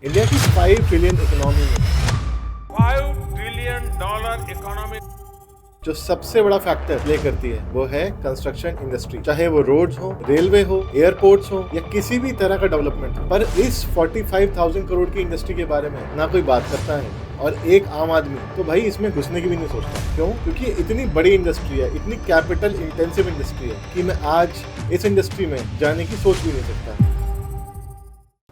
India की 5 trillion economy में $5 trillion economy जो सबसे बड़ा फैक्टर प्ले करती है वो है कंस्ट्रक्शन इंडस्ट्री। चाहे वो रोड्स हो, रेलवे हो, एयरपोर्ट्स हो या किसी भी तरह का डेवलपमेंट हो। पर इस 45,000 करोड़ की इंडस्ट्री के बारे में ना कोई बात करता है और एक आम आदमी तो भाई इसमें घुसने की भी नहीं सोचता। क्यों? क्योंकि इतनी बड़ी इंडस्ट्री है, इतनी कैपिटल इंटेंसिव इंडस्ट्री है कि मैं आज इस इंडस्ट्री में जाने की सोच भी नहीं सकता।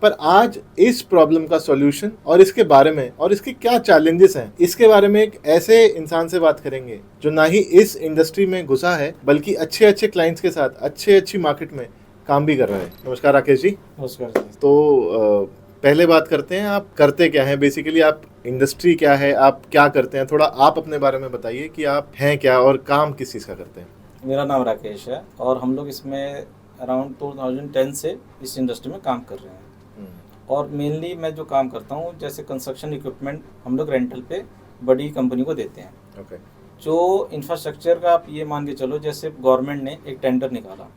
पर आज इस प्रॉब्लम का सॉल्यूशन और इसके बारे में और इसके क्या चैलेंजेस हैं, इसके बारे में एक ऐसे इंसान से बात करेंगे जो ना ही इस इंडस्ट्री में घुसा है बल्कि अच्छे क्लाइंट्स के साथ अच्छी मार्केट में काम भी कर रहा है। नमस्कार राकेश जी। नमस्कार। तो पहले बात करते हैं, आप करते क्या हैं बेसिकली, आप इंडस्ट्री क्या है, आप क्या करते हैं, थोड़ा आप अपने बारे में बताइए कि आप हैं क्या और काम किस चीज़ का करते हैं। मेरा नाम राकेश है और हम लोग इसमें अराउंड 2010 से इस इंडस्ट्री में काम कर रहे हैं। और मेनली मैं जो काम करता हूँ, जैसे कंस्ट्रक्शन इक्विपमेंट हम लोग रेंटल पे बड़ी कंपनी को देते हैं। ओके। जो इंफ्रास्ट्रक्चर का आप ये मान के चलो, जैसे गवर्नमेंट ने एक टेंडर निकाला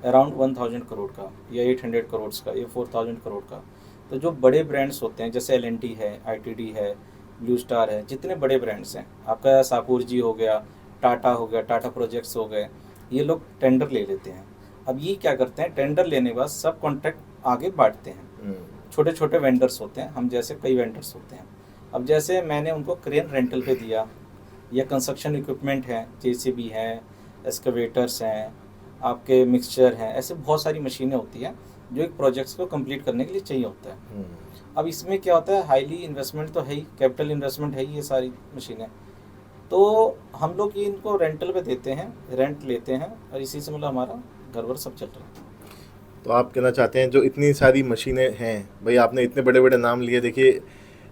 अराउंड 1000 करोड़ का या 800 करोड़ का या 4000 करोड़ का, तो जो बड़े ब्रांड्स होते हैं जैसे L&T है, ITD है, ब्लू स्टार है, जितने बड़े ब्रांड्स हैं, आपका सापुर जी हो गया, टाटा हो गया, टाटा प्रोजेक्ट्स हो गए, ये लोग टेंडर ले लेते हैं। अब ये क्या करते हैं, टेंडर लेने के बाद सब कॉन्ट्रैक्ट आगे बांटते हैं। छोटे छोटे वेंडर्स होते हैं, हम जैसे कई वेंडर्स होते हैं। अब जैसे मैंने उनको क्रेन रेंटल पे दिया या कंस्ट्रक्शन इक्विपमेंट है, JCB है, एक्सकवेटर्स हैं, आपके मिक्सचर हैं, ऐसे बहुत सारी मशीनें होती हैं जो एक प्रोजेक्ट्स को कंप्लीट करने के लिए चाहिए होता है। अब इसमें क्या होता है, हाईली इन्वेस्टमेंट तो है ही, कैपिटल इन्वेस्टमेंट है ही, ये सारी मशीनें। तो हम लोग इनको रेंटल पे देते हैं, रेंट लेते हैं और इसी से मतलब हमारा घर वर सब चल रहा है। तो आप कहना चाहते हैं जो इतनी सारी मशीनें हैं, भाई आपने इतने बड़े बड़े नाम लिए, देखिए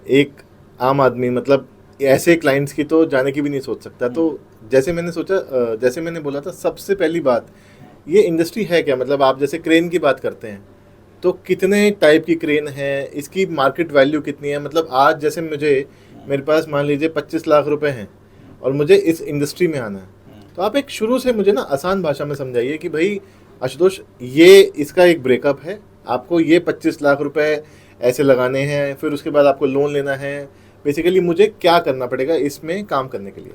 एक आम आदमी मतलब ऐसे क्लाइंट्स की तो जाने की भी नहीं सोच सकता। तो जैसे मैंने बोला था, सबसे पहली बात ये इंडस्ट्री है क्या, मतलब आप जैसे क्रेन की बात करते हैं तो कितने टाइप की क्रेन है, इसकी मार्केट वैल्यू कितनी है। मतलब आज जैसे मेरे पास मान लीजिए 25 लाख रुपए हैं और मुझे इस इंडस्ट्री में आना है, तो आप एक शुरू से मुझे ना आसान भाषा में समझाइए कि भाई आशुतोष, ये इसका एक ब्रेकअप है, आपको ये 25 लाख रुपए ऐसे लगाने हैं, फिर उसके बाद आपको लोन लेना है, बेसिकली मुझे क्या करना पड़ेगा इसमें काम करने के लिए।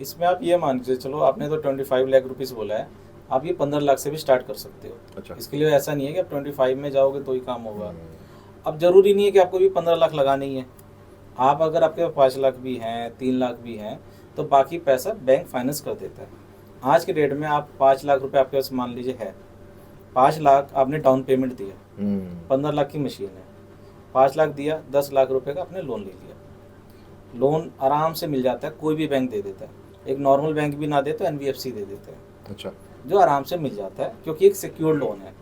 इसमें आप ये मान के चलो, आपने तो 25 लाख रुपीज़ बोला है, आप ये 15 लाख से भी स्टार्ट कर सकते हो। अच्छा। इसके लिए ऐसा नहीं है कि आप 25 में जाओगे तो ही काम होगा। अब ज़रूरी नहीं है कि आपको भी 15 लाख लगाने ही है। आप अगर आपके पास 5 लाख भी हैं, 3 लाख भी हैं, तो बाकी पैसा बैंक फाइनेंस कर देता है। आज के डेट में आप 5 लाख रुपए आपके पास मान लीजिए है, 5 लाख आपने डाउन पेमेंट दिया, 15 लाख की मशीन है, 5 लाख दिया, 10 लाख रुपए का आपने लोन ले लिया। लोन आराम से मिल जाता है, कोई भी बैंक दे देता है। एक नॉर्मल बैंक भी ना दे तो NBFC दे देते हैं। अच्छा। जो आराम से मिल जाता है, क्योंकि एक सिक्योर लोन है,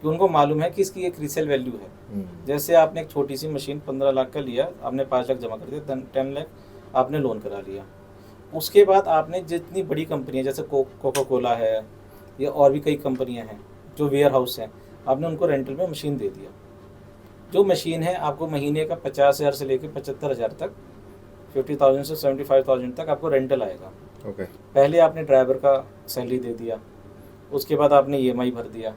कि उनको मालूम है कि इसकी एक रीसेल वैल्यू है। जैसे आपने एक छोटी सी मशीन 15 लाख का लिया, आपने 5 लाख जमा कर दिया, 10 लाख आपने लोन करा लिया। उसके बाद आपने जितनी बड़ी कंपनियां जैसे कोका कोला है या और भी कई कंपनियां हैं जो वेयर हाउस हैं, आपने उनको रेंटल में मशीन दे दिया। जो मशीन है आपको महीने का 50,000 से लेकर 75,000 तक, 50,000 से 75,000 तक आपको रेंटल आएगा। ओके। पहले आपने ड्राइवर का सैलरी दे दिया, उसके बाद आपने EMI भर दिया,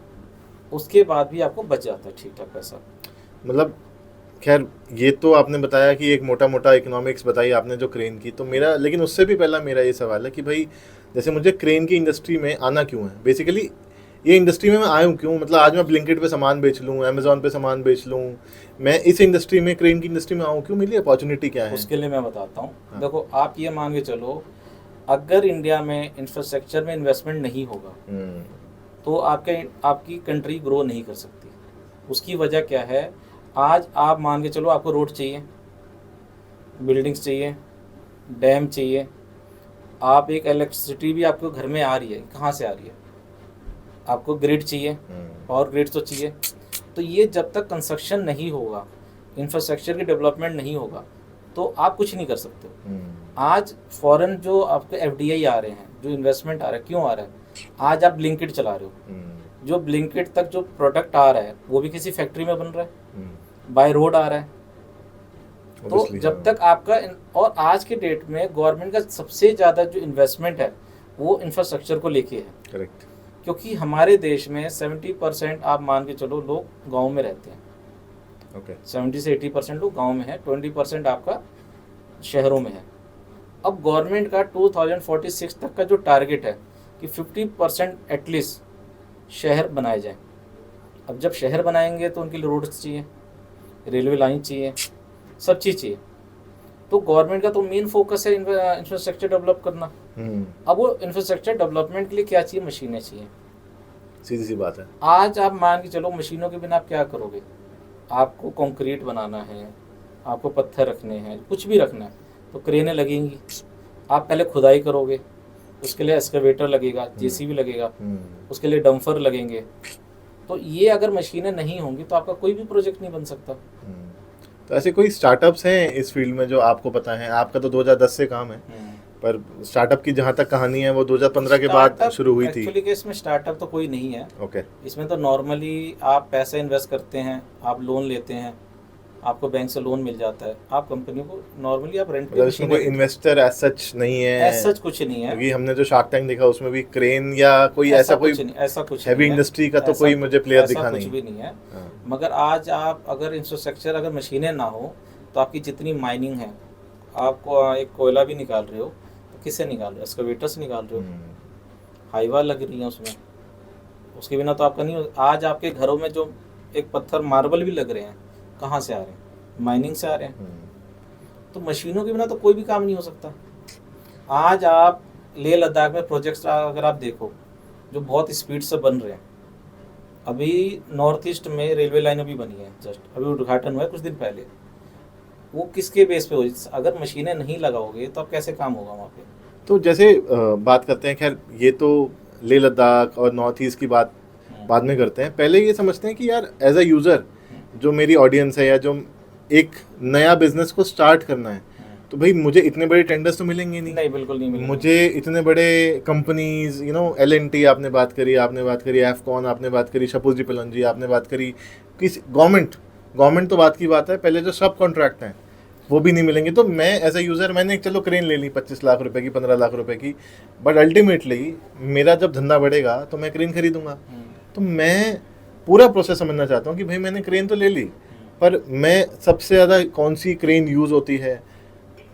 उसके बाद भी आपको बच जाता है ठीक ठाक पैसा। मतलब खैर ये तो आपने बताया कि एक मोटा इकोनॉमिक्स बताई आपने जो क्रेन की, तो मेरा लेकिन उससे भी पहला मेरा ये सवाल है कि भाई जैसे मुझे क्रेन की इंडस्ट्री में आना क्यों है, बेसिकली ये इंडस्ट्री में मैं आया हूँ क्यों। मतलब आज मैं ब्लिंकिट पे सामान बेच लूँ, अमेजोन पे सामान बेच लूँ, मैं इस इंडस्ट्री में क्रेन की इंडस्ट्री में आऊँ क्यों, मेरी अपॉर्चुनिटी क्या है। उसके लिए मैं बताता हूँ। हाँ। देखो, आप ये मान के चलो, अगर इंडिया में इंफ्रास्ट्रक्चर में इन्वेस्टमेंट नहीं होगा तो आपकी कंट्री ग्रो नहीं कर सकती। उसकी वजह क्या है, आज आप मान के चलो आपको रोड चाहिए, बिल्डिंग्स चाहिए, डैम चाहिए, आप एक इलेक्ट्रिसिटी भी आपको घर में आ रही है, कहाँ से आ रही है, आपको ग्रिड चाहिए, पावर ग्रिड तो चाहिए। तो ये जब तक कंस्ट्रक्शन नहीं होगा, इंफ्रास्ट्रक्चर की डेवलपमेंट नहीं होगा, तो आप कुछ नहीं कर सकते। आज फॉरेन जो आपके FDI आ रहे हैं, जो इन्वेस्टमेंट आ रहा है, क्यों आ रहा है, आज आप ब्लिंकिट चला रहे हो, जो ब्लिंकिट तक जो प्रोडक्ट आ रहा है वो भी किसी फैक्ट्री में बन रहा है, बाय रोड आ रहा है। तो जब तक आपका और आज के डेट में गवर्नमेंट का सबसे ज़्यादा जो इन्वेस्टमेंट है वो इंफ्रास्ट्रक्चर को लेके है। करेक्ट। क्योंकि हमारे देश में 70% आप मान के चलो लोग गाँव में रहते हैं। ओके 70 से 80% लोग गांव में है, 20% आपका शहरों में है। अब गवर्नमेंट का 2046 तक का जो टारगेट है कि 50% एटलीस्ट शहर बनाए जाएं। अब जब शहर बनाएंगे तो उनके लिए रोड्स चाहिए, रेलवे लाइन चाहिए, सब चीज़ चाहिए। तो गवर्नमेंट का तो मेन फोकस है इंफ्रास्ट्रक्चर डेवलप करना। अब वो इंफ्रास्ट्रक्चर डेवलपमेंट के लिए क्या चाहिए? मशीनें चाहिए। सीधी सी बात है। आज आप मान के चलो मशीनों के बिना आप क्या करोगे? आपको कंक्रीट बनाना है, आपको पत्थर रखने हैं, कुछ भी रखना है तो क्रेनें लगेंगी। आप पहले खुदाई करोगे, उसके लिए एक्सकवेटर लगेगा, जेसीबी लगेगा, उसके लिए डंपर लगेंगे। तो ये अगर मशीनें नहीं होंगी तो आपका कोई भी प्रोजेक्ट नहीं बन सकता। तो ऐसे कोई स्टार्टअप्स हैं इस फील्ड में जो आपको पता है? आपका तो 2010 से काम है, पर स्टार्टअप की जहाँ तक कहानी है वो 2015 के बाद शुरू हुई थी। एक्चुअली इसमें स्टार्टअप तो कोई नहीं है। ओके। इसमें तो नॉर्मली आप पैसा इन्वेस्ट करते हैं, आप लोन लेते हैं, आपको बैंक से लोन मिल जाता है, आप कंपनी को नॉर्मली आप रेंट पे मतलब इसमें कोई इन्वेस्टर एज सच नहीं है? एज सच कुछ नहीं है, क्योंकि हमने जो शार्क टैंक देखा उसमें भी क्रेन या कोई ऐसा कुछ हैवी इंडस्ट्री का तो कोई मुझे प्लेयर दिखा नहीं। कुछ भी नहीं है। मगर आज आप अगर इंफ्रास्ट्रक्चर, अगर मशीनें ना हो तो आपकी जितनी माइनिंग है, आपको एक कोयला भी निकाल रहे हो तो किससे निकाल रहे हो? एक्सकवेटर से निकाल रहे हो, हाईवा लग रही है उसमें, उसके बिना तो आपका नहीं हो। आज आपके घरों में जो एक पत्थर मार्बल भी लग रहे हैं, कहाँ से आ रहे हैं? माइनिंग से आ रहे हैं। तो मशीनों के बिना तो कोई भी काम नहीं हो सकता। आज आप लेह लद्दाख में प्रोजेक्ट्स अगर आप देखो जो बहुत स्पीड से बन रहे हैं, अभी नॉर्थ ईस्ट में रेलवे लाइन अभी बनी है, जस्ट अभी उद्घाटन हुआ है कुछ दिन पहले। वो किसके बेस पे हो? अगर मशीनें नहीं लगाओगे तो अब कैसे काम होगा वहाँ पे? तो जैसे बात करते हैं, खैर ये तो लेह लद्दाख और नॉर्थ ईस्ट की बात बाद में करते हैं। पहले ये समझते हैं कि यार एज अ यूज़र जो मेरी ऑडियंस है या जो एक नया बिजनेस को स्टार्ट करना है, तो भाई मुझे इतने बड़े टेंडर्स तो मिलेंगे नहीं, बिल्कुल नहीं मिलेंगे। मुझे इतने बड़े कंपनीज, L&T आपने बात करी, एफकॉन आपने बात करी, शपुजी पलंजी आपने बात करी, किस गवर्नमेंट तो बात की बात है, पहले जो सब कॉन्ट्रैक्ट हैं वो भी नहीं मिलेंगे। तो मैं एज अ यूज़र, मैंने चलो क्रेन ले ली 25 लाख रुपए की, 15 लाख रुपए की, बट अल्टीमेटली मेरा जब धंधा बढ़ेगा तो मैं क्रेन खरीदूंगा। तो मैं पूरा प्रोसेस समझना चाहता हूँ कि भाई मैंने क्रेन तो ले ली, पर मैं सबसे ज़्यादा कौन सी क्रेन यूज़ होती है,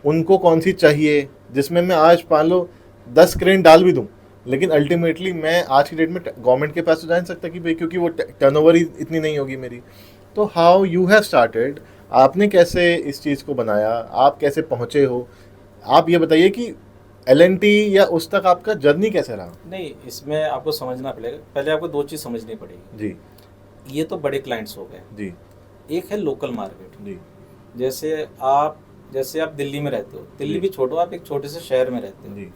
उनको कौन सी चाहिए, जिसमें मैं आज मान लो 10 क्रेन डाल भी दूँ, लेकिन अल्टीमेटली मैं आज की डेट में गवर्नमेंट के पास तो जा नहीं सकता कि भाई, क्योंकि वो टर्नओवर ही इतनी नहीं होगी मेरी। तो हाउ यू हैव स्टार्टेड, आपने कैसे इस चीज़ को बनाया, आप कैसे पहुँचे हो? आप ये बताइए कि L&T या उस तक आपका जर्नी कैसे रहा? नहीं, इसमें आपको समझना पड़ेगा, पहले आपको दो चीज़ समझनी पड़ेगी जी। ये तो बड़े क्लाइंट्स हो गए जी। एक है लोकल मार्केट जी। जैसे आप दिल्ली में रहते हो, दिल्ली भी छोड़ो, आप एक छोटे से शहर में रहते हो। जी।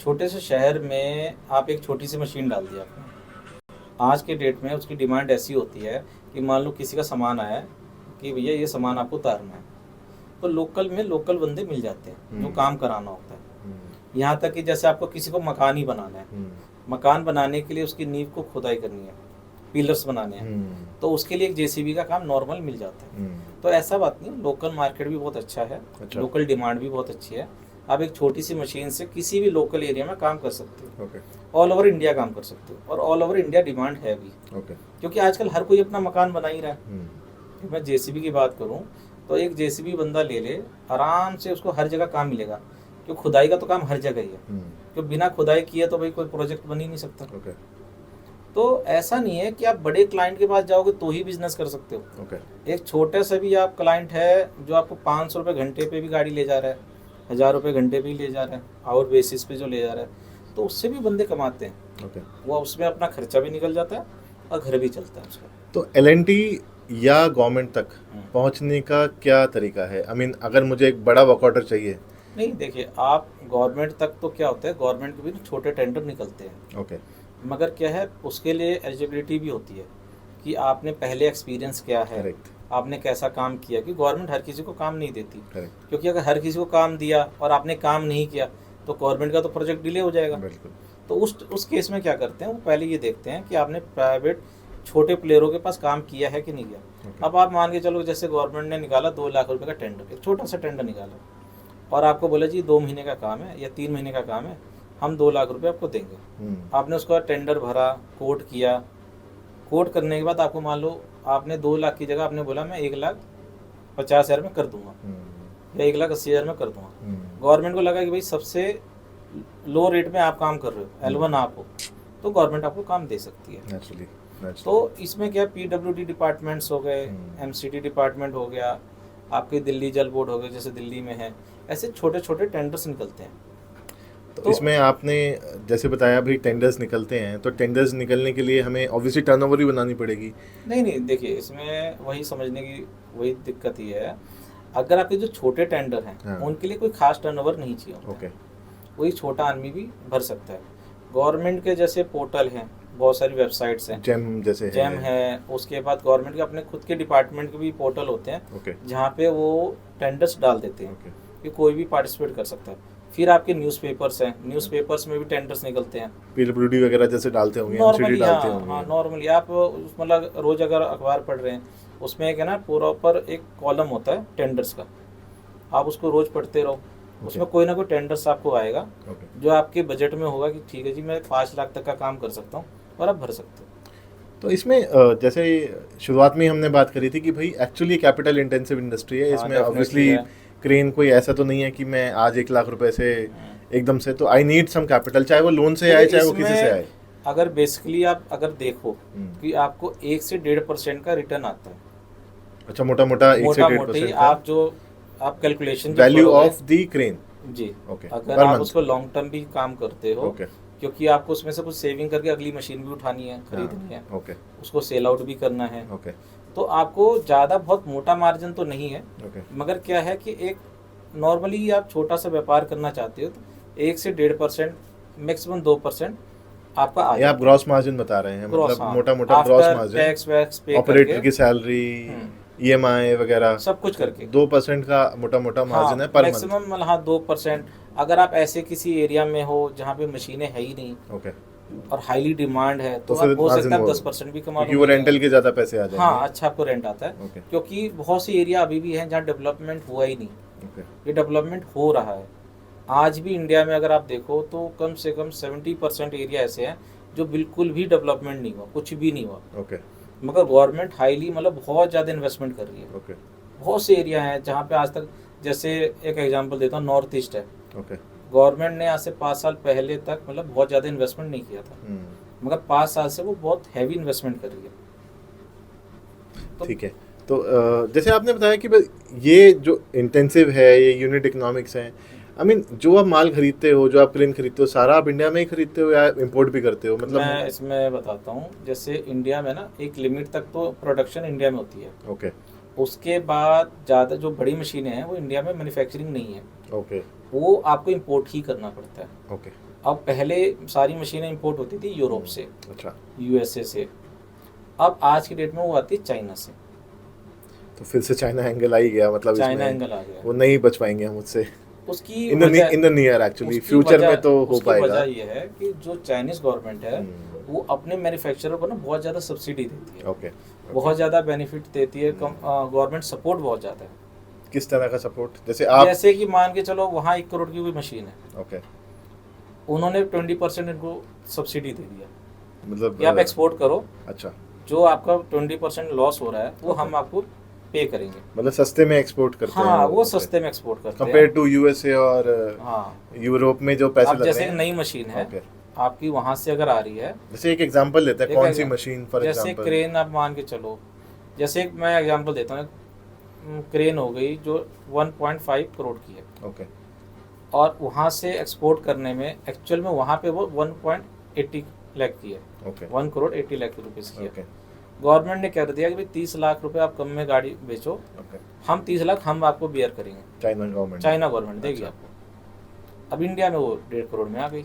छोटे से शहर में आप एक छोटी सी मशीन डाल दी आपने, आज के डेट में उसकी डिमांड ऐसी होती है कि मान लो किसी का सामान आया है कि भैया ये सामान आपको उतारना है, तो लोकल में लोकल बंदे मिल जाते हैं जो काम कराना होता है। यहाँ तक कि जैसे आपको किसी को मकान ही बनाना है, मकान बनाने के लिए उसकी नींव को खुदाई करनी है, पिलर्स बनाने हैं, तो उसके लिए एक जेसीबी का काम नॉर्मल मिल जाता है। तो ऐसा बात नहीं, लोकल मार्केट भी बहुत अच्छा है, लोकल डिमांड भी बहुत अच्छी है। आप एक छोटी सी मशीन से किसी भी लोकल एरिया में काम कर सकते हो, ऑल ओवर इंडिया काम कर सकते हो, और ऑल ओवर इंडिया डिमांड है भी, क्योंकि आजकल हर कोई अपना मकान बना ही रहा है। मैं जेसीबी की बात करूँ तो एक जेसीबी बंदा ले ले, आराम से उसको हर जगह काम मिलेगा, क्योंकि खुदाई का तो काम हर जगह ही है, क्योंकि बिना खुदाई किए तो भाई कोई प्रोजेक्ट बन ही नहीं सकता। तो ऐसा नहीं है कि आप बड़े क्लाइंट के पास जाओगे तो ही बिजनेस कर सकते हो। एक छोटा सा भी आप क्लाइंट है जो आपको 500 रुपये घंटे पे भी गाड़ी ले जा रहा है, 1000 रुपये घंटे पे ही ले जा रहा है, आवर बेसिस पे जो ले जा रहा है, तो उससे भी बंदे कमाते हैं। वो उसमें अपना खर्चा भी निकल जाता है और घर भी चलता है उसका। तो L&T या गवर्नमेंट तक पहुंचने का क्या तरीका है? आई मीन अगर मुझे एक बड़ा वर्क ऑर्डर चाहिए। नहीं, देखिए आप गवर्नमेंट तक तो क्या होता है, गवर्नमेंट के भी छोटे टेंडर निकलते हैं। मगर क्या है, उसके लिए एलिजिबिलिटी भी होती है कि आपने पहले एक्सपीरियंस क्या है, आपने कैसा काम किया, कि गवर्नमेंट हर किसी को काम नहीं देती। क्योंकि अगर हर किसी को काम दिया और आपने काम नहीं किया तो गवर्नमेंट का तो प्रोजेक्ट डिले हो जाएगा। तो उस केस में क्या करते हैं, वो पहले ये देखते हैं कि आपने प्राइवेट छोटे प्लेयरों के पास काम किया है कि नहीं किया। अब आप मान के चलो, जैसे गवर्नमेंट ने निकाला 2 लाख रुपए का टेंडर, एक छोटा सा टेंडर निकाला, और आपको बोला जी 2 महीने का काम है या 3 महीने का काम है, हम 2 लाख रुपए आपको देंगे। आपने उसका टेंडर भरा, कोट किया, कोट करने के बाद आपको मान लो आपने 2 लाख की जगह आपने बोला मैं 1,50,000 में कर दूंगा या 1,80,000 में कर दूंगा। गवर्नमेंट को लगा कि भाई सबसे लो रेट में आप काम कर रहे हो, L1 आप हो, तो गवर्नमेंट आपको काम दे सकती है। नेचुरली तो इसमें क्या PWD डिपार्टमेंट्स हो गए, MCD डिपार्टमेंट हो गया, आपके दिल्ली जल बोर्ड हो गए जैसे दिल्ली में है, ऐसे छोटे छोटे टेंडर्स निकलते हैं। तो इसमें आपने जैसे बताया भाई टेंडर्स निकलते हैं, तो टेंडर्स निकलने के लिए हमें ऑब्वियसली टर्नओवर भी बनानी पड़ेगी। नहीं देखिए इसमें वही समझने की वही दिक्कत ही है, अगर आपके जो छोटे टेंडर हैं हाँ। उनके लिए कोई खास टर्नओवर नहीं चाहिए होता। ओके, वही छोटा आदमी भी भर सकता है। गवर्नमेंट के जैसे पोर्टल हैं, बहुत सारी वेबसाइट्स हैं, जेम जैसे जेम है, उसके बाद गवर्नमेंट के अपने खुद के डिपार्टमेंट के भी पोर्टल होते हैं ओके जहाँ पे वो टेंडर्स डाल देते हैं ओके कि कोई भी पार्टिसिपेट कर सकता है। फिर आपके न्यूज़पेपर्स हैं, न्यूज़पेपर्स में भी टेंडर्स निकलते हैं PWD वगैरह जैसे डालते होंगे, MCD नॉर्मली। डालते हाँ होंगे। नॉर्मली आप मतलब रोज अगर अखबार पढ़ रहे हैं उसमें एक है ना प्रॉपर एक कॉलम होता है टेंडर्स का, आप उसको रोज पढ़ते रहो, उसमें कोई ना कोई टेंडर्स आपको आएगा ओके, जो आपके बजट में होगा कि ठीक है जी मैं 5 लाख तक का काम कर सकता हूँ और आप भर सकते हो। तो इसमें जैसे शुरुआत में ही हमने बात करी थी कि भाई एक्चुअली कैपिटल इंटेंसिव इंडस्ट्री है, हाँ, इसमें definitely ऑब्वियसली है। क्रेन कोई ऐसा तो नहीं है कि मैं आज 1 लाख रुपए से एकदम से, तो आई नीड सम कैपिटल, चाहे वो लोन से आए चाहे वो किसी से आए। अगर बेसिकली आप अगर देखो हम्म। कि आपको 1 से 1.5% का रिटर्न आता है, अच्छा, मोटा मोटा 1 से मोटा 1.5% मोटी का आप जो आप calculation value of the crane. जी ओके, अगर पर आप मंथ। उसको लॉन्ग टर्म भी काम करते हो ओके क्योंकि आपको उसमें से कुछ सेविंग करके अगली मशीन भी उठानी है, खरीदनी है, ओके उसको सेल आउट भी करना है, ओके तो आपको ज़्यादा बहुत मोटा मार्जिन तो नहीं है, ओके मगर क्या है कि एक नॉर्मली आप छोटा सा व्यापार करना चाहते हो तो 1 से 1.5% मैक्सिमम 2% आपका आ ये आप ग्रॉस मार्जिन बता रहे हैं, ग्रॉस, मतलब हाँ, मोटा मोटा ग्रॉस मार्जिन, टैक्स वैक्स पे ऑपरेटर करके की सैलरी, EMI वगैरह सब कुछ करके 2% का मोटा मोटा मार्जिन है पर मंथ। मैक्सिमम मतलब हाँ 2%। अगर आप ऐसे किसी एरिया में हो जहाँ पे मशीनें है ही नहीं ओके, और हाईली डिमांड है तो फिर आप हो सकता margin है वो 10% भी कमा क्योंकि वो लोगे। रेंटल के ज़्यादा पैसे आ जाएंगे। हाँ अच्छा आपको रेंट आता है ओके क्योंकि बहुत सी एरिया अभी भी हैं जहाँ डेवलपमेंट हुआ ही नहीं, ओके ये डेवलपमेंट हो रहा है। आज भी इंडिया में अगर आप देखो तो कम से कम 70% एरिया ऐसे हैं जो बिल्कुल भी डेवलपमेंट नहीं हुआ, कुछ भी नहीं हुआ, ओके मगर गवर्नमेंट हाईली मतलब बहुत ज़्यादा इन्वेस्टमेंट कर रही है। ओके बहुत से एरिया हैं जहाँ पे आज तक, जैसे एक एग्जांपल देता हूँ, नॉर्थ ईस्ट है, ओके गवर्नमेंट ने आज से 5 साल पहले तक मतलब बहुत ज़्यादा इन्वेस्टमेंट नहीं किया था, मगर 5 साल से वो बहुत हैवी इन्वेस्टमेंट कर रही है। तो ठीक है। तो जैसे आपने बताया कि भाई ये जो इंटेंसिव है, ये यूनिट इकोनॉमिक्स है, आई मीन जो आप माल खरीदते हो, जो आप क्रेन खरीदते हो, सारा आप इंडिया में ही खरीदते हो या इंपोर्ट भी करते हो? मतलब मैं इसमें बताता हूँ, जैसे इंडिया में ना एक लिमिट तक तो प्रोडक्शन इंडिया में होती है, ओके उसके बाद ज़्यादा जो बड़ी मशीनें हैं वो इंडिया में मैन्युफैक्चरिंग नहीं है, ओके वो आपको इंपोर्ट ही करना पड़ता है। ओके अब पहले सारी मशीनें इंपोर्ट होती थी यूरोप से, अच्छा, USA से, अब आज की डेट में वो आती है चाइना से। तो फिर से चाइना एंगल आ ही गया, मतलब चाइना इसमें एंगल आ गया, वो नहीं बच पाएंगे हम उससे उसकी इन द नियर, एक्चुअली उसकी फ्यूचर वजह- में तो हो उसकी पाएगा। वजह ये है कि जो चाइनीज गवर्नमेंट है वो अपने मैन्युफैक्चरर को ना बहुत ज़्यादा सब्सिडी देती है, ओके, बहुत ज़्यादा बेनिफिट देती है, गवर्नमेंट सपोर्ट बहुत ज़्यादा है। किस तरह का सपोर्ट? जैसे आप जैसे कि मान के चलो वहाँ 1 करोड़ की कोई मशीन है, ओके, उन्होंने 20% इनको सब्सिडी दे दिया मतलब कि आप एक्सपोर्ट करो, अच्छा, जो आपका 20% लॉस हो रहा है वो हम आपको पे करेंगे। मतलब सस्ते में एक्सपोर्ट करते हैं हाँ वो ओके। सस्ते में एक्सपोर्ट करते कंपेयर हैं। टू USA और हाँ यूरोप में जो पैसे अब लग जैसे रहे एक हैं। नई मशीन है ओके, आपकी वहाँ से अगर आ रही है, जैसे एक एग्जांपल लेते हैं, एक कौन सी एग्जाम- मशीन फॉर जैसे एग्जांपल? क्रेन आप मान के चलो, जैसे एक मैं एग्जांपल देता हूँ, क्रेन हो गई जो 1.5 करोड़ की है ओके और वहाँ से एक्सपोर्ट करने में एक्चुअल में वहाँ पे वो 1.80 लाख की है, ओके 1 करोड़ 80 लाख रुपीज़ की है। ओके गवर्नमेंट ने कर दिया कि भाई 30 लाख रुपए आप कम में गाड़ी बेचो, ओके, हम 30 लाख हम आपको बियर करेंगे, चाइना गवर्नमेंट, चाइना गवर्नमेंट देगी अच्छा। आपको। अब इंडिया में वो 1.5 करोड़ में आ गई।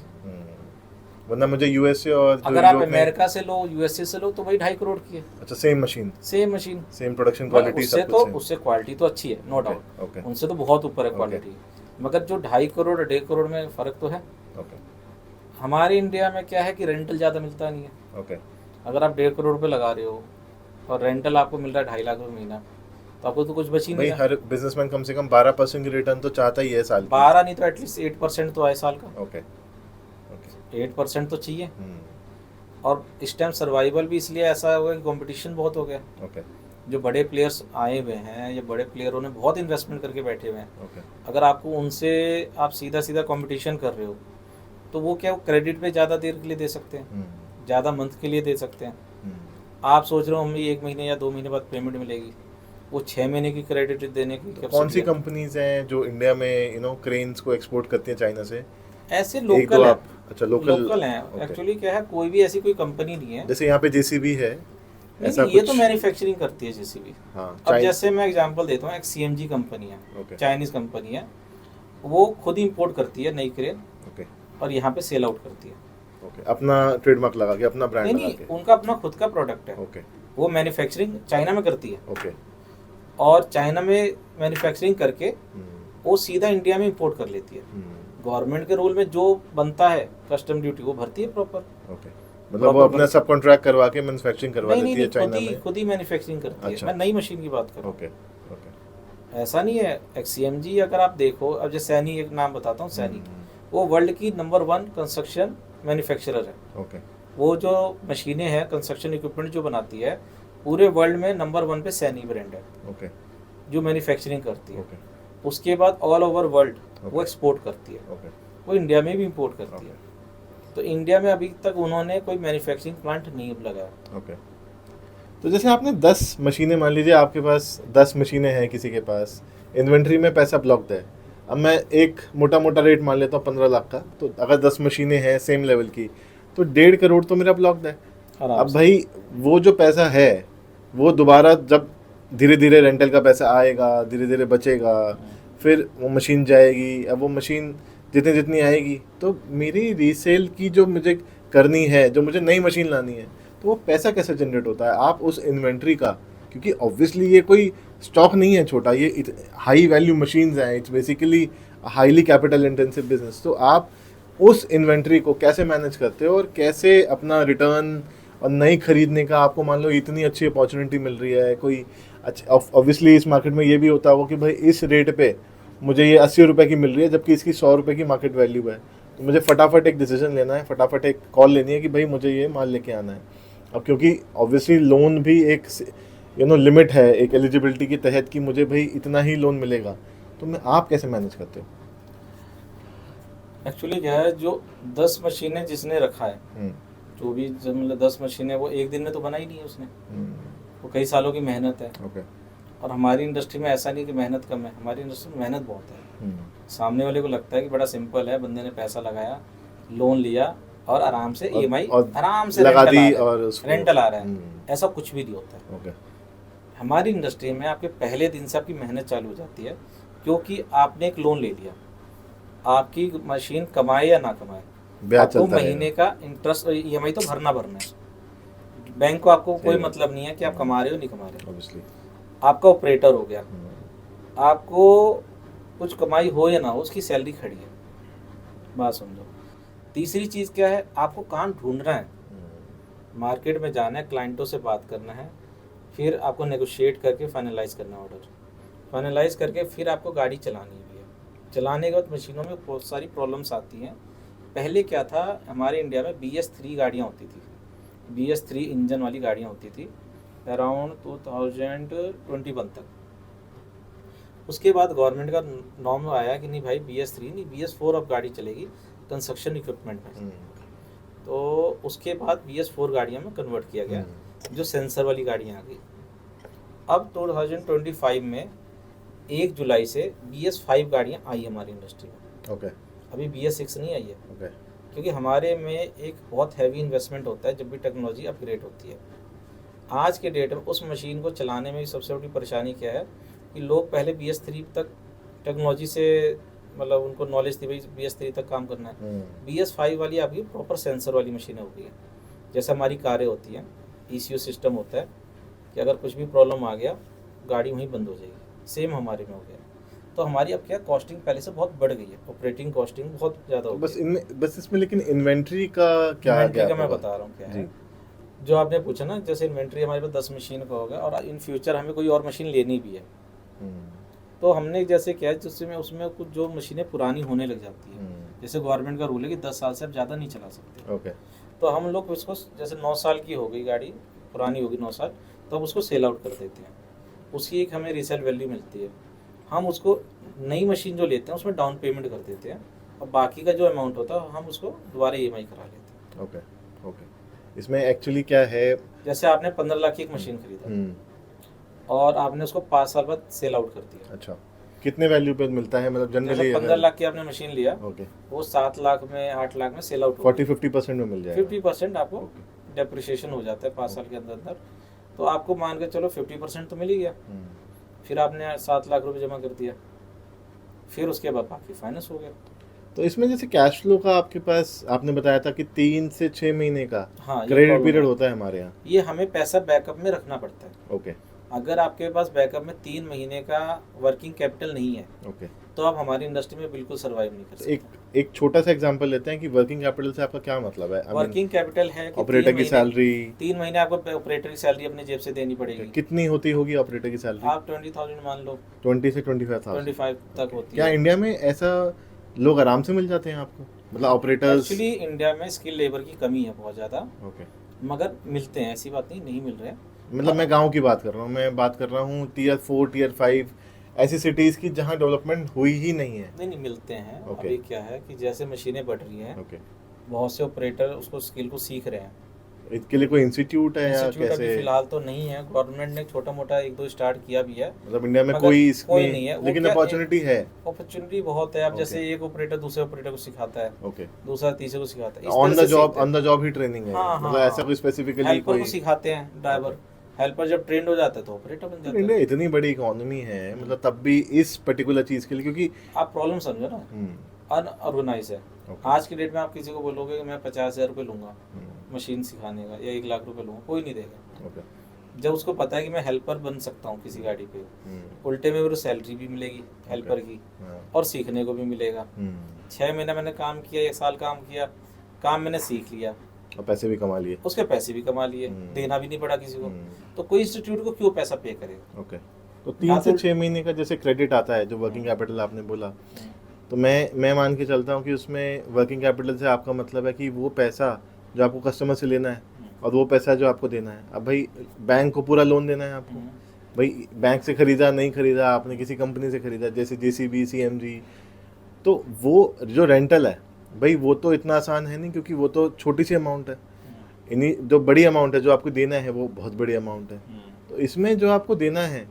वरना मुझे USA और जो अगर आप यूरोप में- अमेरिका से लो, USA से लो तो वही 2.5 करोड़ की है, अच्छा, same machine, same machine, same production quality, उससे सब तो कुछ उससे क्वालिटी तो अच्छी है नो ओके डाउट, ओके उनसे तो बहुत ऊपर है ओके। क्वालिटी, मगर जो 2.5 करोड़ और 1.5 करोड़ में फ़र्क तो है। ओके हमारे इंडिया में क्या है कि रेंटल ज़्यादा मिलता नहीं है, ओके अगर आप 1.5 करोड़ रुपये लगा रहे हो और रेंटल आपको मिल रहा है 2.5 लाख रुपये महीना, तो आपको तो कुछ बच ही भाई, नहीं रहा। हर बिजनेसमैन कम से कम 12% की रिटर्न तो चाहता ही है साल की। 12 नहीं तो एटलीस्ट 8% तो आए साल का, ओके ओके 8% तो चाहिए। और इस टाइम सर्वाइवल भी इसलिए ऐसा हुआ कि कंपटीशन बहुत हो गया। ओके जो बड़े प्लेयर्स आए हुए हैं या बड़े प्लेयरों ने बहुत इन्वेस्टमेंट करके बैठे हुए हैं, ओके अगर आपको उनसे आप सीधा सीधा कंपटीशन कर रहे हो तो वो क्या क्रेडिट पे ज़्यादा देर के लिए दे सकते हैं, ज़्यादा मंथ के लिए दे सकते हैं। आप सोच रहे हो हमें 1 महीने या 2 महीने बाद पेमेंट मिलेगी, वो 6 महीने की क्रेडिट देने की तो कौन सी कंपनीज हैं जो इंडिया में क्रेन्स को एक्सपोर्ट करती हैं चाइना से? ऐसे एक दो लोकल है। आप, अच्छा लोकल हैं ओके। एक्चुअली। क्या है, कोई भी ऐसी कोई कंपनी नहीं है। जैसे यहाँ पे जेसीबी है, नहीं ऐसा नहीं, ये कुछ? तो मैन्युफैक्चरिंग करती है जेसीबी। हाँ अब जैसे मैं एग्जांपल देता हूँ, एक सीएमजी कंपनी है, ओके चाइनीज कंपनी है, वो खुद इंपोर्ट करती है नई क्रेन ओके और यहाँ पे सेल आउट करती है। ओके, अपना ट्रेडमार्क लगा के, अपना ब्रांड नहीं लगा नहीं, के। उनका अपना खुद का प्रोडक्ट है। ओके वो मैन्युफैक्चरिंग चाइना में करती है ओके और चाइना में मैन्युफैक्चरिंग करके वो सीधा इंडिया में इंपोर्ट कर लेती है। गवर्नमेंट के रूल में जो बनता है कस्टम ड्यूटी वो भरती है प्रॉपर। ओके, मतलब वो अपना सब कॉन्ट्रैक्ट करवा के मैन्युफैक्चरिंग करवा नहीं लेती नहीं, है चाइना में? खुद ही मैन्युफैक्चरिंग करती है। अच्छा। मैं नई मशीन की बात कर रहा हूँ। ओके ओके ऐसा नहीं है। एक्सीएमजी अगर आप देखो, अब जैसे सैनी, एक नाम बताता हूँ, सैनी, वो वर्ल्ड की नंबर 1 कंस्ट्रक्शन मैन्युफैक्चरर है। ओके वो जो मशीनें हैं, कंस्ट्रक्शन इक्विपमेंट जो बनाती है, पूरे वर्ल्ड में नंबर 1 पे सैनी ब्रांड है ओके जो मैन्युफैक्चरिंग करती है। ओके उसके बाद ऑल ओवर वर्ल्ड वो Okay. एक्सपोर्ट करती है, ओके वो इंडिया में भी इंपोर्ट करती है। तो इंडिया में अभी तक उन्होंने कोई मैन्युफैक्चरिंग प्लांट नहीं लगाया। ओके। तो जैसे आपने 10 मशीनें, मान लीजिए आपके पास 10 मशीनें हैं, किसी के पास इन्वेंट्री में पैसा ब्लॉक्ड है, अब मैं एक मोटा मोटा रेट मान लेता हूँ 15 लाख का, तो अगर 10 मशीनें हैं सेम लेवल की तो 1.5 करोड़ तो मेरा ब्लॉक्ड है। आराम अब से। भाई वो जो पैसा है वो दोबारा जब धीरे धीरे रेंटल का पैसा आएगा, धीरे धीरे बचेगा, फिर वो मशीन जाएगी, अब वो मशीन जितनी जितनी आएगी तो मेरी रीसेल की जो मुझे करनी है, जो मुझे नई मशीन लानी है, तो वो पैसा कैसे जनरेट होता है आप उस इन्वेंट्री का? क्योंकि ऑब्वियसली ये कोई स्टॉक नहीं है छोटा, ये हाई वैल्यू मशीन्स हैं, it's basically highly capital intensive business. तो आप उस इन्वेंट्री को कैसे मैनेज करते हो और कैसे अपना रिटर्न और नई खरीदने का, आपको मान लो इतनी अच्छी अपॉर्चुनिटी मिल रही है कोई, अच्छा ऑब्वियसली इस मार्केट में ये भी होता होगा कि भाई इस रेट पे मुझे ये 80 रुपये की मिल रही है जबकि इसकी 100 रुपये की मार्केट वैल्यू है, तो मुझे फटाफट एक डिसीजन लेना है, फटाफट एक कॉल लेनी है कि भाई मुझे ये माल लेके आना है। अब क्योंकि ऑब्वियसली लोन भी एक लिमिट है, एक एलिजिबिलिटी के तहत कि मुझे भाई इतना ही लोन मिलेगा, तो मैं आप कैसे मैनेज करते हो? एक्चुअली क्या है, जो 10 मशीनें जिसने रखा है, जो भी मतलब 10 मशीनें, वो एक दिन में तो बनाई नहीं है उसने, वो कई सालों की मेहनत है। ओके और हमारी इंडस्ट्री में ऐसा नहीं कि मेहनत कम है, हमारी इंडस्ट्री में मेहनत बहुत है। सामने वाले को लगता है कि बड़ा सिंपल है, बंदे ने पैसा लगाया, लोन लिया और आराम से ईएमआई आराम से लगा दी और रेंटल आ रहा है। ऐसा कुछ भी नहीं होता है। ओके। हमारी इंडस्ट्री में आपके पहले दिन से आपकी मेहनत चालू हो जाती है, क्योंकि आपने एक लोन ले लिया, आपकी मशीन कमाए या ना कमाए, आपको महीने का इंटरेस्ट और ईएमआई तो भरना है। बैंक को आपको कोई मतलब नहीं है कि आप कमा रहे हो नहीं कमा रहे हो। आपका ऑपरेटर हो गया, आपको कुछ कमाई हो या ना हो, उसकी सैलरी खड़ी है, बात समझो। तीसरी चीज़ क्या है, आपको काम ढूंढना है, मार्केट में जाना है, क्लाइंटों से बात करना है, फिर आपको नेगोशिएट करके फाइनलाइज करना ऑर्डर, फाइनलाइज करके फिर आपको गाड़ी चलानी भी है। चलाने के बाद मशीनों में बहुत सारी प्रॉब्लम्स आती हैं। पहले क्या था, हमारे इंडिया में BS3 गाड़ियाँ होती थी, BS3 इंजन वाली गाड़ियाँ होती थी अराउंड 2021 तक। उसके बाद गवर्नमेंट का नॉर्म आया कि नहीं भाई BS3 नहीं, BS4 अब गाड़ी चलेगी कंस्ट्रक्शन इक्विपमेंट में। तो उसके बाद BS4 गाड़ियों में कन्वर्ट किया गया, जो सेंसर वाली गाड़ियाँ आ गई। अब 2025 में 1 जुलाई से BS5 गाड़ियाँ आई हमारी इंडस्ट्री में। ओके। अभी BS6 नहीं आई है। ओके। क्योंकि हमारे में एक बहुत हैवी इन्वेस्टमेंट होता है जब भी टेक्नोलॉजी अपग्रेड होती है। आज के डेट में उस मशीन को चलाने में सबसे बड़ी परेशानी क्या है कि लोग पहले BS3 तक टेक्नोलॉजी से मतलब उनको नॉलेज थी भाई BS3 तक काम करना है। BS5 वाली आपकी प्रॉपर सेंसर वाली मशीनें हो गई हैं। जैसे हमारी कारें होती हैं, ECU सिस्टम होता है कि अगर कुछ भी प्रॉब्लम आ गया गाड़ी वहीं बंद हो जाएगी, सेम हमारे में हो गया। तो हमारी अब क्या कॉस्टिंग पहले से बहुत बढ़ गई है, ऑपरेटिंग कॉस्टिंग बहुत ज़्यादा हो गई है। बस इसमें लेकिन इन्वेंट्री का क्या इन्वेंट्री का मैं बता रहा हूँ क्या है। जो आपने पूछा ना, जैसे इन्वेंट्री हमारे पास 10 मशीन का होगा और इन फ्यूचर हमें कोई और मशीन लेनी भी है, तो हमने जैसे क्या है जिसमें उसमें कुछ जो मशीनें पुरानी होने लग जाती है, जैसे गवर्नमेंट का रूल है कि 10 साल से आप ज़्यादा नहीं चला सकते। ओके। तो हम लोग उसको जैसे 9 साल की हो गई गाड़ी, पुरानी होगी 9 साल, तो हम उसको सेल आउट कर देते हैं, उसकी एक हमें रीसेल वैल्यू मिलती है। हम उसको नई मशीन जो लेते हैं उसमें डाउन पेमेंट कर देते हैं, और बाकी का जो अमाउंट होता है हम उसको दोबारा EMI करा लेते हैं। Okay okay. इसमें एक्चुअली क्या है, जैसे आपने 15 लाख की एक मशीन खरीदा और आपने उसको 5 साल बाद सेल आउट कर दिया। अच्छा, कितने वैल्यू पे मिलता है मतलब जैसे जनरली? 15 लाख की आपने मशीन लिया, ओके, वो 7 लाख में 8 लाख में सेल आउट 40-50% में मिल जाएगा। 50% आपको ओके। डेप्रिसिएशन हो जाता है 5 साल के अंदर अंदर। तो आपको मान के चलो 50% तो मिल ही गया। फिर आपने 7 लाख रुपए जमा कर दिया, फिर उसके बाद बाकी फाइनेंस हो गया। तो इसमें जैसे कैश फ्लो का आपके पास आपने बताया था कि 3 से 6 महीने का हाँ, ये क्रेडिट problem पीरियड है। होता है हमारे यहाँ। ये हमें पैसा बैकअप में रखना पड़ता है। ओके अगर आपके पास बैकअप में 3 महीने का वर्किंग कैपिटल नहीं है ओके। तो आप हमारी इंडस्ट्री में बिल्कुल सर्वाइव नहीं कर तो सकते। एक छोटा सा एग्जांपल लेते हैं कि वर्किंग कैपिटल से आपका क्या मतलब है? वर्किंग कैपिटल है कि ऑपरेटर की सैलरी 3 महीने आपको ऑपरेटर की सैलरी अपनी जेब से देनी पड़ेगी। कितनी होती होगी ऑपरेटर की सैलरी? आप 20,000 मान लो, 20 से 25,000। 25 तक होती क्या है। इंडिया में ऐसा लोग आराम से मिल जाते हैं आपको, मतलब ऑपरेटर्स? एक्चुअली इंडिया में स्किल लेबर की कमी है बहुत ज़्यादा, ओके, मगर मिलते हैं, ऐसी बात नहीं मिल रहे हैं। मतलब मैं गांव की बात कर रहा हूँ, मैं बात कर रहा हूँ टियर 4 टियर 5 ऐसी सिटीज़ की जहाँ डेवलपमेंट हुई ही नहीं है। नहीं मिलते हैं। Okay. अभी क्या है कि जैसे मशीनें बढ़ रही हैं, ओके, बहुत से ऑपरेटर उसको स्किल को सीख रहे हैं। इसके लिए कोई इंस्टीट्यूट है या इंस्टीट्यूट अभी कैसे? फिलहाल तो नहीं है, गवर्नमेंट ने छोटा मोटा 1-2 स्टार्ट किया भी है, मतलब इंडिया में मगर कोई कोई नहीं है। वो लेकिन क्या अपॉर्चुनिटी है। अपॉर्चुनिटी बहुत है। अब Okay. जैसे एक ऑपरेटर दूसरे ऑपरेटर को सिखाता है, ओके, दूसरा तीसरे को सिखाता है, इस ऑन तरह द से जॉब सीखते हैं। On the job he training है, हाँ, मतलब हाँ, ऐसा कोई स्पेसिफिकली हेल्पर कोई? को सिखाते हैं ड्राइवर, हेल्पर जब ट्रेंड हो जाता है तो ऑपरेटर बन जाता इंडिया है। इतनी बड़ी इकोनॉमी है, मतलब तब भी इस पर्टिकुलर चीज़ के लिए, क्योंकि आप प्रॉब्लम समझो ना, अनऑर्गेनाइज है। Okay. आज की डेट में आप किसी को बोलोगे कि मैं 50,000 रुपये लूंगा मशीन सिखाने का, या 1 लाख रुपए लूंगा, कोई नहीं देगा। ओके, जब उसको पता है कि मैं हेल्पर बन सकता हूँ किसी गाड़ी पे, उल्टे में मेरे सैलरी भी मिलेगी हेल्पर की, और सीखने को भी मिलेगा। 6 महीना मैंने काम किया, 1 साल काम किया, काम मैंने सीख लिया, और पैसे भी कमा लिए। उसके पैसे भी कमा लिए, देना भी नहीं पड़ा किसी को। तो कोई इंस्टीट्यूट को क्यों पैसा पे करे? ओके, तो 3 से 6 महीने का जैसे क्रेडिट आता है, जो वर्किंग कैपिटल आपने बोला, तो मैं मान के चलता हूँ कि उसमें वर्किंग कैपिटल से आपका मतलब है कि वो पैसा जो आपको कस्टमर से लेना है और वो पैसा जो आपको देना है। अब भाई बैंक को पूरा लोन देना है आपको, भाई बैंक से खरीदा नहीं खरीदा, आपने किसी कंपनी से खरीदा जैसे JCB CMG, तो वो जो रेंटल है भाई वो तो इतना आसान है नहीं, क्योंकि वो तो छोटी सी अमाउंट है। इन्हीं जो बड़ी अमाउंट है जो आपको देना है वो बहुत बड़ी अमाउंट है। तो इसमें जो आपको देना है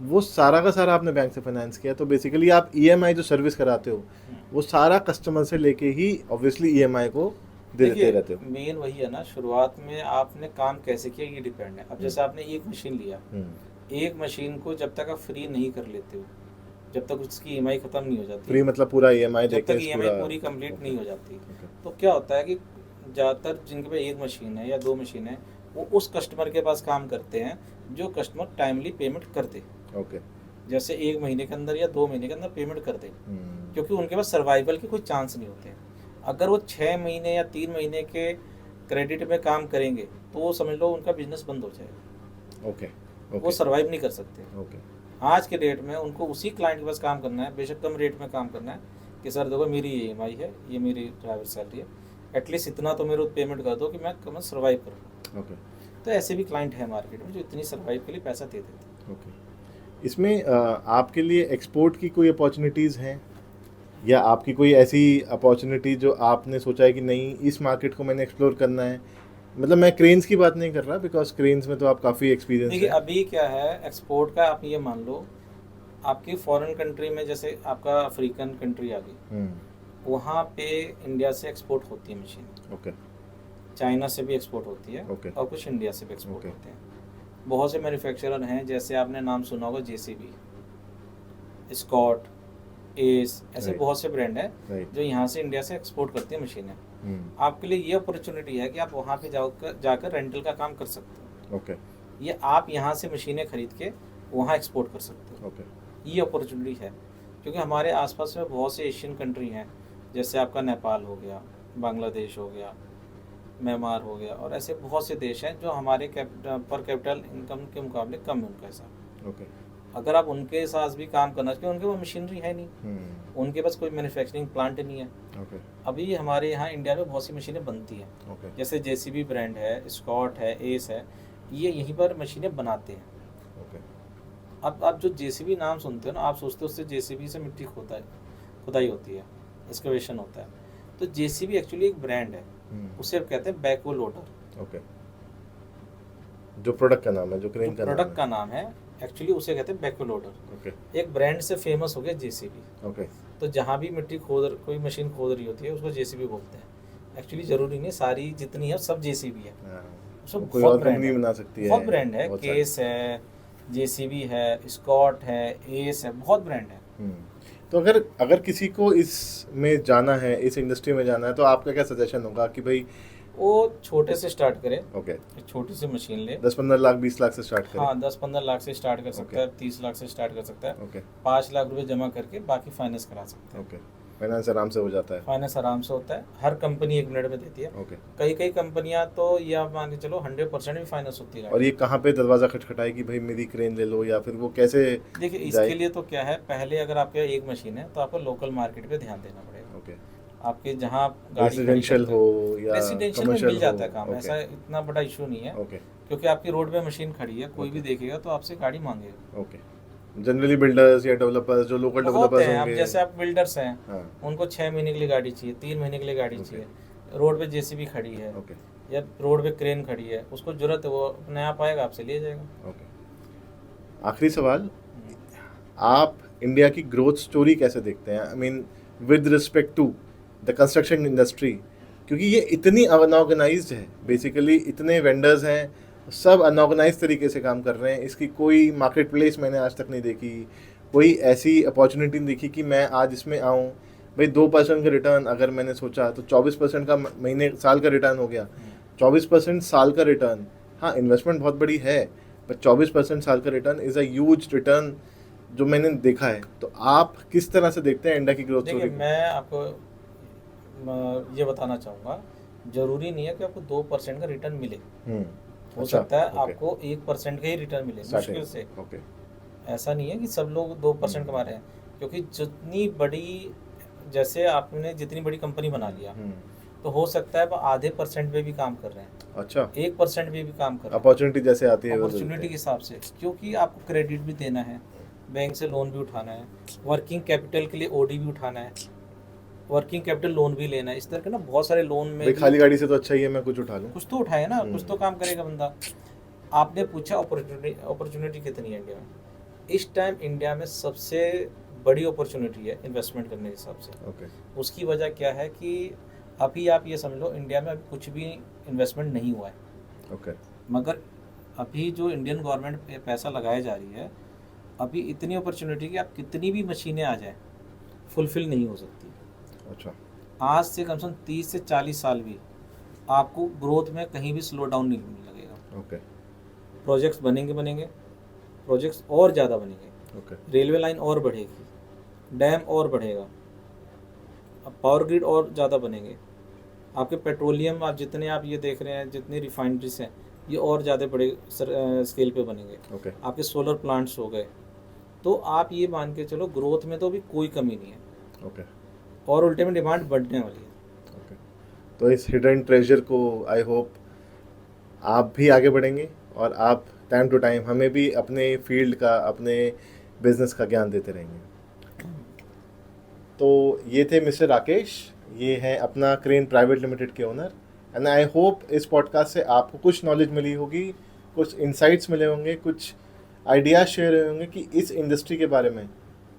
वो सारा का सारा आपने बैंक से फाइनेंस किया, तो बेसिकली आप EMI जो सर्विस कराते हो वो सारा कस्टमर से लेके ही ऑब्वियसली EMI को देते रहते हो। मेन वही है ना, शुरुआत में आपने काम कैसे किया ये डिपेंड है। अब जैसे आपने एक मशीन लिया, एक मशीन को जब तक आप फ्री नहीं कर लेते हो, जब तक उसकी EMI खत्म नहीं हो जाती, फ्री मतलब पूरा EMI जब देके तक EMI पूरी कंप्लीट नहीं हो जाती, तो क्या होता है कि ज़्यादातर जिनके पास एक मशीन है या 2 मशीन है, वो उस कस्टमर के पास काम करते हैं जो कस्टमर टाइमली पेमेंट कर दे। ओके, जैसे 1 महीने के अंदर या 2 महीने के अंदर पेमेंट कर दे, क्योंकि उनके पास सर्वाइवल के कोई चांस नहीं होते। अगर वो 6 महीने या 3 महीने के क्रेडिट में काम करेंगे तो वो समझ लो उनका बिजनेस बंद हो जाएगा। ओके, वो सर्वाइव नहीं कर सकते। ओके, आज के डेट में उनको उसी क्लाइंट के पास काम करना है, बेशक कम रेट में काम करना है, कि सर देखो मेरी EMI है, ये मेरी ड्राइवर सैलरी है, एटलीस्ट इतना तो मेरे को पेमेंट कर दो कि मैं कम सर्वाइव करूँ। ओके, तो ऐसे भी क्लाइंट है मार्केट में जो इतनी सर्वाइव के लिए पैसा दे देते हैं। ओके। इसमें आपके लिए एक्सपोर्ट की कोई अपॉर्चुनिटीज़ हैं, या आपकी कोई ऐसी अपॉर्चुनिटी जो आपने सोचा है कि नहीं इस मार्केट को मैंने एक्सप्लोर करना है? मतलब मैं क्रेन्स की बात नहीं कर रहा, बिकॉज क्रेन्स में तो आप काफ़ी एक्सपीरियंस देखिए है। अभी क्या है एक्सपोर्ट का, आप ये मान लो आपकी फॉरेन कंट्री में, जैसे आपका अफ्रीकन कंट्री आ गई, वहाँ पे इंडिया से एक्सपोर्ट होती है मशीन, ओके, चाइना से भी एक्सपोर्ट होती है, Okay. और कुछ इंडिया से भी एक्सपोर्ट Okay. होते हैं। बहुत से मैन्युफैक्चरर हैं, जैसे आपने नाम सुना होगा JCB, स्कॉट, एस, ऐसे Right. बहुत से ब्रांड हैं राइट, जो यहाँ से इंडिया से एक्सपोर्ट करती है मशीनें। आपके लिए ये अपॉर्चुनिटी है कि आप वहाँ पे जाकर रेंटल का काम कर सकते हो। ओके, ये आप यहाँ से मशीनें खरीद के वहाँ एक्सपोर्ट कर सकते हो। ओके, ये अपॉर्चुनिटी है, क्योंकि हमारे आसपास में बहुत से एशियन कंट्री हैं, जैसे आपका नेपाल हो गया, बांग्लादेश हो गया, म्यांमार हो गया, और ऐसे बहुत से देश हैं जो हमारे पर कैपिटल इनकम के मुकाबले कम है उनका हिसाब। ओके, अगर आप उनके साथ भी काम करना चाहिए, उनके पास मशीनरी है नहीं, उनके पास कोई मैन्युफैक्चरिंग प्लांट नहीं है। ओके अभी हमारे यहाँ इंडिया में बहुत सी मशीनें बनती हैं, ओके जैसे जेसीबी ब्रांड है, स्कॉट है, एस है, ये यहीं पर मशीनें बनाते हैं। ओके अब आप जो जेसीबी नाम सुनते हो ना, आप सोचते हो उससे जेसीबी से मिट्टी खुदाई होती है, एक्सकवेशन होता है। तो जेसीबी एक्चुअली एक ब्रांड है, उसे अब कहते हैं बैकहो लोडर। ओके जो प्रोडक्ट का नाम है, जो क्रेन का नाम प्रोडक्ट है। का नाम है, एक्चुअली उसे कहते हैं बैकहो लोडर। ओके एक ब्रांड से फेमस हो गया जेसीबी। ओके तो जहाँ भी मिट्टी कोई मशीन खोद रही होती है उसको जेसीबी बोलते हैं। एक्चुअली जरूरी नहीं सारी जितनी है सब जेसीबी है, हाँ, उसमें कोई बहुत और ब्रांड कंपनी है, बना सकती है, बहुत ब्रांड है, बहुत सारी। केस है, जेसीबी है, स्कॉट है, एस है, बहुत ब्रांड है। तो अगर किसी को इसमें जाना है, इस इंडस्ट्री में जाना है, तो आपका क्या सजेशन होगा कि भाई वो छोटे से स्टार्ट करे, ओके एक छोटी सी मशीन ले। 10-15 लाख 20 लाख से स्टार्ट करें? हाँ 10-15 लाख से स्टार्ट कर सकता Okay. है, 30 लाख से स्टार्ट कर सकता है, ओके 5 लाख रुपए जमा करके बाकी फाइनेंस करा सकता है। ओके फाइनेंस आराम से हो जाता है। फाइनेंस आराम से होता है, हर कंपनी 1 मिनट में देती है। ओके कई कंपनियां तो ये आप मान के चलो 100% भी फाइनेंस होती है। और ये कहाँ पे दरवाज़ा खटखटाए कि भाई मेरी क्रेन ले लो, या फिर वो कैसे देखिए जाए? इसके लिए तो क्या है, पहले अगर आपके यहाँ एक मशीन है तो आपको लोकल मार्केट पे ध्यान देना पड़ेगा। ओके आपके जहाँ आप गाड़ी खड़ी रेजिडेंशियल करते हो या रेसिडेंशियल में कमर्शियल मिल जाता है हो? काम, ओके ऐसा इतना बड़ा इशू नहीं है, ओके क्योंकि आपकी रोड पे मशीन खड़ी है, कोई भी देखेगा तो आपसे गाड़ी मांगेगा। ओके जनरली बिल्डर्स या डेवलपर्स, जो लोकल बहुत डेवलपर्स हैं, अब होंगे, जैसे आप बिल्डर्स हैं, हाँ उनको 6 महीने के लिए गाड़ी चाहिए, 3 महीने के लिए गाड़ी चाहिए, रोड पे जेसीबी खड़ी है ओके या रोड पे क्रेन खड़ी है, उसको जरूरत है, वो अपने आप आएगा आपसे ले जाएगा। ओके आखिरी सवाल, आप इंडिया की ग्रोथ स्टोरी कैसे देखते हैं? I mean with respect to the construction industry, क्योंकि ये इतनी अनऑर्गेनाइज्ड है, बेसिकली इतने वेंडर्स हैं, सब अनऑर्गेनाइज तरीके से काम कर रहे हैं, इसकी कोई मार्केट प्लेस मैंने आज तक नहीं देखी, कोई ऐसी अपॉर्चुनिटी नहीं देखी कि मैं आज इसमें आऊँ। भाई 2% का रिटर्न अगर मैंने सोचा तो 24% का महीने साल का रिटर्न हो गया, 24% साल का रिटर्न। हाँ इन्वेस्टमेंट बहुत बड़ी है, बट 24% साल का return is a huge return जो मैंने देखा है। तो आप किस तरह से देखते हैं इंडिया की ग्रोथ देखिए स्टोरी? मैं आपको ये बताना चाहूँगा, जरूरी नहीं है कि आपको 2% का रिटर्न मिले, हो अच्छा, सकता है ओके, आपको 1% का ही रिटर्न मिले मुश्किल से। ओके ऐसा नहीं है कि सब लोग 2% कमा रहे हैं, क्योंकि जितनी बड़ी, जैसे आपने जितनी बड़ी कंपनी बना लिया तो हो सकता है वो आधे % पे भी काम कर रहे हैं, अच्छा 1% पे भी काम कर रहे हैं, अपॉर्चुनिटी जैसे आती है अपॉर्चुनिटी के हिसाब से, क्योंकि आपको क्रेडिट भी देना है, बैंक से लोन भी उठाना है, वर्किंग कैपिटल के लिए ओडी भी उठाना है, वर्किंग कैपिटल लोन भी लेना है, इस तरह के ना बहुत सारे लोन में भाई भी खाली गाड़ी से तो अच्छा ही है मैं कुछ उठा लूँ। कुछ तो उठाए ना, कुछ तो काम करेगा बंदा। आपने पूछा अपॉर्चुनिटी कितनी है इंडिया में, इस टाइम इंडिया में सबसे बड़ी अपॉर्चुनिटी है इन्वेस्टमेंट करने के हिसाब से। ओके उसकी वजह क्या है कि अभी आप ये समझ लो इंडिया में अभी कुछ भी इन्वेस्टमेंट नहीं हुआ है, ओके मगर अभी जो इंडियन गवर्नमेंट पे पैसा लगाया जा रही है, अभी इतनी अपॉर्चुनिटी कि आप कितनी भी मशीनें आ जाए फुलफिल नहीं हो सकती। अच्छा आज से कम से कम 30 से 40 साल भी आपको ग्रोथ में कहीं भी स्लो डाउन नहीं लगेगा। ओके प्रोजेक्ट्स बनेंगे, प्रोजेक्ट्स और ज़्यादा बनेंगे, ओके रेलवे लाइन और बढ़ेगी, डैम और बढ़ेगा, अब पावर ग्रिड और ज़्यादा बनेंगे, आपके पेट्रोलियम आप जितने आप ये देख रहे हैं, जितनी रिफाइनरीज हैं ये और ज़्यादा बड़े स्केल पे बनेंगे, ओके आपके सोलर प्लांट्स हो गए, तो आप ये मान के चलो ग्रोथ में तो अभी कोई कमी नहीं है, ओके और उल्टे में डिमांड बढ़ने वाली है। ओके तो इस हिडन ट्रेजर को आई होप आप भी आगे बढ़ेंगे और आप टाइम टू टाइम हमें भी अपने फील्ड का, अपने बिजनेस का ज्ञान देते रहेंगे। तो ये थे मिस्टर राकेश, ये हैं अपना क्रेन प्राइवेट लिमिटेड के ओनर, एंड आई होप इस पॉडकास्ट से आपको कुछ नॉलेज मिली होगी, कुछ इंसाइट्स मिले होंगे, कुछ आइडियाज़ शेयर हुए होंगे कि इस इंडस्ट्री के बारे में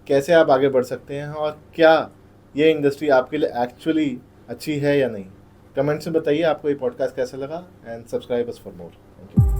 कैसे आप आगे बढ़ सकते हैं और क्या ये इंडस्ट्री आपके लिए एक्चुअली अच्छी है या नहीं। कमेंट्स में बताइए आपको ये पॉडकास्ट कैसा लगा, and subscribe us for more. Thank you.